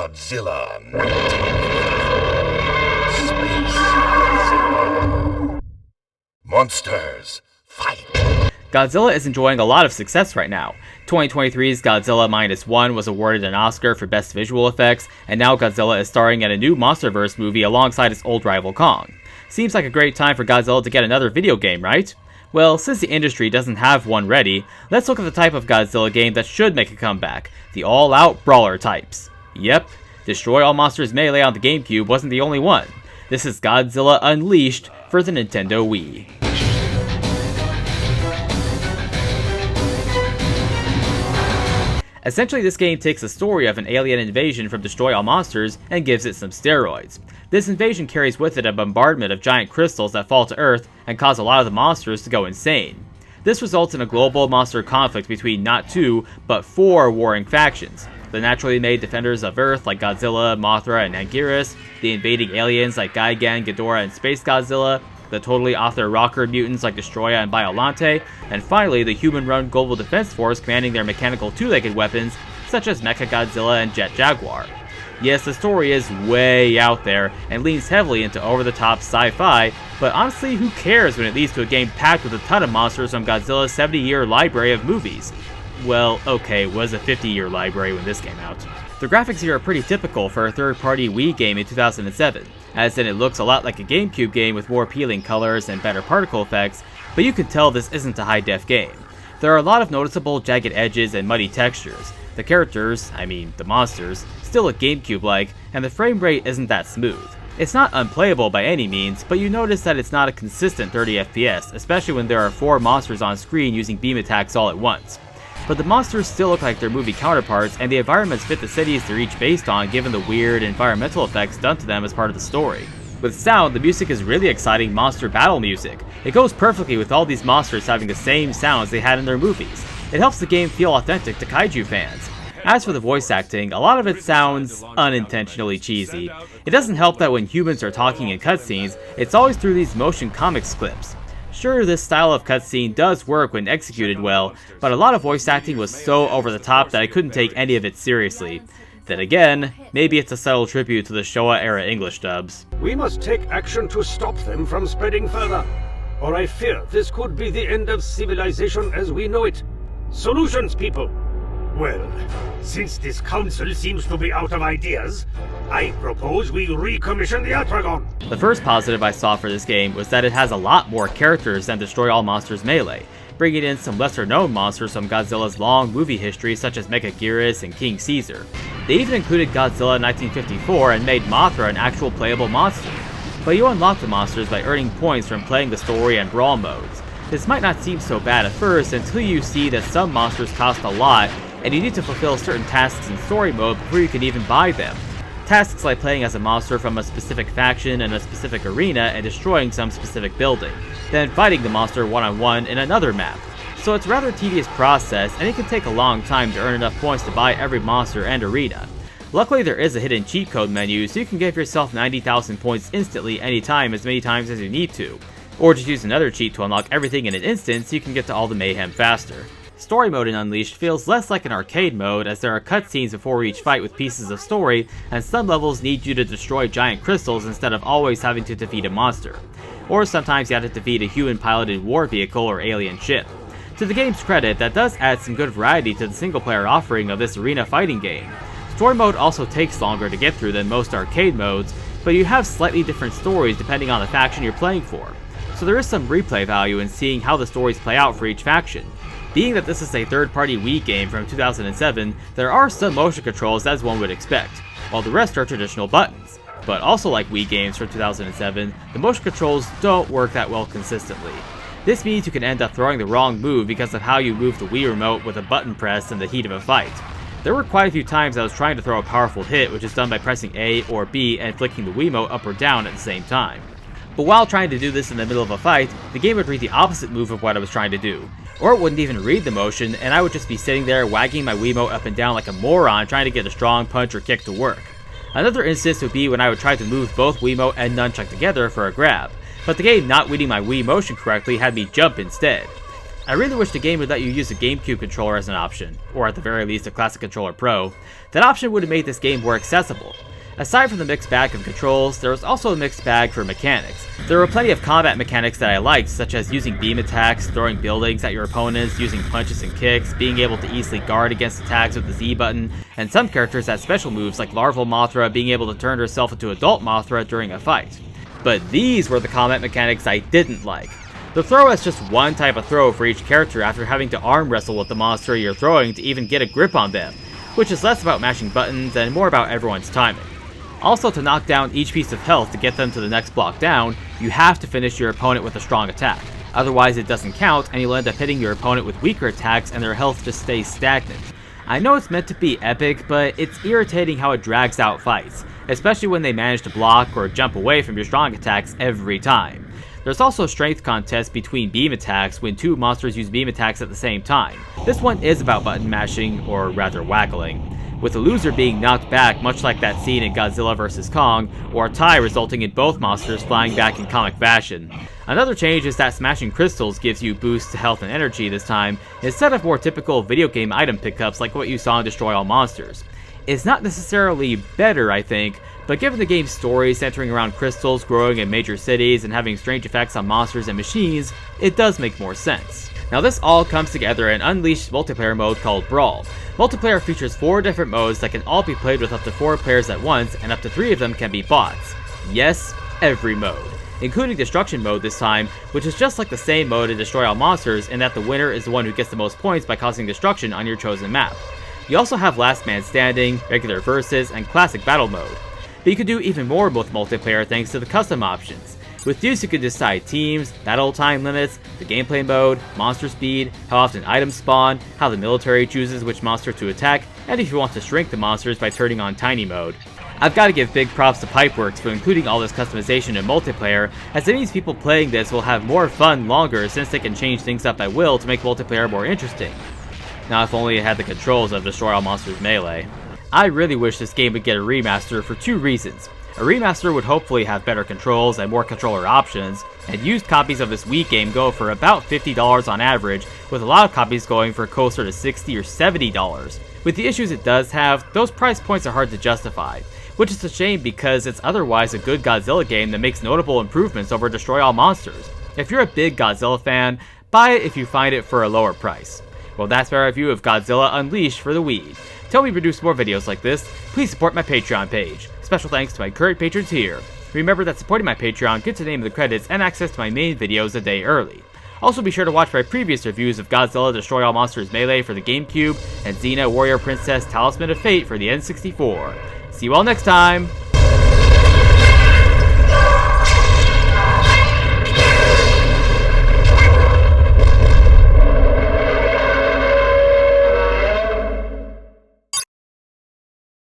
Godzilla. Space Godzilla. Monsters, fight! Godzilla is enjoying a lot of success right now. 2023's Godzilla Minus One was awarded an Oscar for Best Visual Effects, and now Godzilla is starring in a new MonsterVerse movie alongside its old rival Kong. Seems like a great time for Godzilla to get another video game, right? Well, since the industry doesn't have one ready, let's look at the type of Godzilla game that should make a comeback: the all-out brawler types. Yep, Destroy All Monsters Melee on the GameCube wasn't the only one. This is Godzilla Unleashed for the Nintendo Wii. Essentially, this game takes the story of an alien invasion from Destroy All Monsters and gives it some steroids. This invasion carries with it a bombardment of giant crystals that fall to Earth and cause a lot of the monsters to go insane. This results in a global monster conflict between not 2, but 4 warring factions: the naturally made defenders of Earth like Godzilla, Mothra, and Anguirus, the invading aliens like Gigan, Ghidorah, and Space Godzilla, the totally off their rocker mutants like Destroya and Biollante, and finally the human-run Global Defense Force commanding their mechanical two-legged weapons such as Mechagodzilla and Jet Jaguar. Yes, the story is way out there and leans heavily into over-the-top sci-fi, but honestly, who cares when it leads to a game packed with a ton of monsters from Godzilla's 70-year library of movies? Well, okay, it was a 50-year library when this came out. The graphics here are pretty typical for a third-party Wii game in 2007, as in it looks a lot like a GameCube game with more appealing colors and better particle effects, but you can tell this isn't a high-def game. There are a lot of noticeable jagged edges and muddy textures. The characters, the monsters, still look GameCube-like, and the frame rate isn't that smooth. It's not unplayable by any means, but you notice that it's not a consistent 30 FPS, especially when there are 4 monsters on screen using beam attacks all at once. But the monsters still look like their movie counterparts, and the environments fit the cities they're each based on given the weird environmental effects done to them as part of the story. With sound, the music is really exciting monster battle music. It goes perfectly with all these monsters having the same sounds they had in their movies. It helps the game feel authentic to kaiju fans. As for the voice acting, a lot of it sounds unintentionally cheesy. It doesn't help that when humans are talking in cutscenes, it's always through these motion comics clips. Sure, this style of cutscene does work when executed well, but a lot of voice acting was so over the top that I couldn't take any of it seriously. Then again, maybe it's a subtle tribute to the Showa-era English dubs. We must take action to stop them from spreading further, or I fear this could be the end of civilization as we know it. Solutions, people! Well, since this council seems to be out of ideas, I propose we recommission the Atragon! The first positive I saw for this game was that it has a lot more characters than Destroy All Monsters Melee, bringing in some lesser-known monsters from Godzilla's long movie history such as Mechagodzilla and King Caesar. They even included Godzilla in 1954 and made Mothra an actual playable monster. But you unlock the monsters by earning points from playing the story and brawl modes. This might not seem so bad at first until you see that some monsters cost a lot, and you need to fulfill certain tasks in story mode before you can even buy them. Tasks like playing as a monster from a specific faction in a specific arena and destroying some specific building, then fighting the monster one-on-one in another map. So it's a rather tedious process, and it can take a long time to earn enough points to buy every monster and arena. Luckily, there is a hidden cheat code menu, so you can give yourself 90,000 points instantly anytime as many times as you need to. Or just use another cheat to unlock everything in an instant so you can get to all the mayhem faster. Story mode in Unleashed feels less like an arcade mode, as there are cutscenes before each fight with pieces of story, and some levels need you to destroy giant crystals instead of always having to defeat a monster. Or sometimes you have to defeat a human-piloted war vehicle or alien ship. To the game's credit, that does add some good variety to the single-player offering of this arena fighting game. Story mode also takes longer to get through than most arcade modes, but you have slightly different stories depending on the faction you're playing for. So there is some replay value in seeing how the stories play out for each faction. Being that this is a third-party Wii game from 2007, there are some motion controls as one would expect, while the rest are traditional buttons. But also like Wii games from 2007, the motion controls don't work that well consistently. This means you can end up throwing the wrong move because of how you move the Wii remote with a button press in the heat of a fight. There were quite a few times I was trying to throw a powerful hit, which is done by pressing A or B and flicking the Wiimote up or down at the same time. But while trying to do this in the middle of a fight, the game would read the opposite move of what I was trying to do. Or it wouldn't even read the motion, and I would just be sitting there wagging my Wiimote up and down like a moron trying to get a strong punch or kick to work. Another instance would be when I would try to move both Wiimote and Nunchuck together for a grab, but the game not reading my Wii motion correctly had me jump instead. I really wish the game would let you use a GameCube controller as an option, or at the very least a Classic Controller Pro. That option would have made this game more accessible. Aside from the mixed bag of controls, there was also a mixed bag for mechanics. There were plenty of combat mechanics that I liked, such as using beam attacks, throwing buildings at your opponents, using punches and kicks, being able to easily guard against attacks with the Z button, and some characters had special moves like Larval Mothra being able to turn herself into Adult Mothra during a fight. But these were the combat mechanics I didn't like. The throw has just one type of throw for each character after having to arm wrestle with the monster you're throwing to even get a grip on them, which is less about mashing buttons and more about everyone's timing. Also, to knock down each piece of health to get them to the next block down, you have to finish your opponent with a strong attack. Otherwise it doesn't count and you'll end up hitting your opponent with weaker attacks and their health just stays stagnant. I know it's meant to be epic, but it's irritating how it drags out fights, especially when they manage to block or jump away from your strong attacks every time. There's also a strength contest between beam attacks when two monsters use beam attacks at the same time. This one is about button mashing, or rather waggling, with the loser being knocked back much like that scene in Godzilla vs. Kong, or a tie resulting in both monsters flying back in comic fashion. Another change is that smashing crystals gives you boosts to health and energy this time, instead of more typical video game item pickups like what you saw in Destroy All Monsters. It's not necessarily better, I think, but given the game's story centering around crystals growing in major cities and having strange effects on monsters and machines, it does make more sense. Now this all comes together in Unleashed multiplayer mode called Brawl. Multiplayer features 4 different modes that can all be played with up to 4 players at once, and up to 3 of them can be bots. Yes, every mode. Including Destruction mode this time, which is just like the same mode in Destroy All Monsters in that the winner is the one who gets the most points by causing destruction on your chosen map. You also have Last Man Standing, Regular Versus, and Classic Battle mode. But you can do even more with multiplayer thanks to the custom options. With these you can decide teams, battle time limits, the gameplay mode, monster speed, how often items spawn, how the military chooses which monster to attack, and if you want to shrink the monsters by turning on tiny mode. I've got to give big props to Pipeworks for including all this customization in multiplayer, as it means people playing this will have more fun longer since they can change things up at will to make multiplayer more interesting. Now if only it had the controls of Destroy All Monsters Melee. I really wish this game would get a remaster for 2 reasons. A remaster would hopefully have better controls and more controller options, and used copies of this Wii game go for about $50 on average, with a lot of copies going for closer to $60 or $70. With the issues it does have, those price points are hard to justify, which is a shame because it's otherwise a good Godzilla game that makes notable improvements over Destroy All Monsters. If you're a big Godzilla fan, buy it if you find it for a lower price. Well, that's my review of Godzilla Unleashed for the Wii. To help me produce more videos like this, please support my Patreon page. Special thanks to my current patrons here. Remember that supporting my Patreon gets a name in the credits and access to my main videos a day early. Also be sure to watch my previous reviews of Godzilla Destroy All Monsters Melee for the GameCube and Xena Warrior Princess Talisman of Fate for the N64. See you all next time!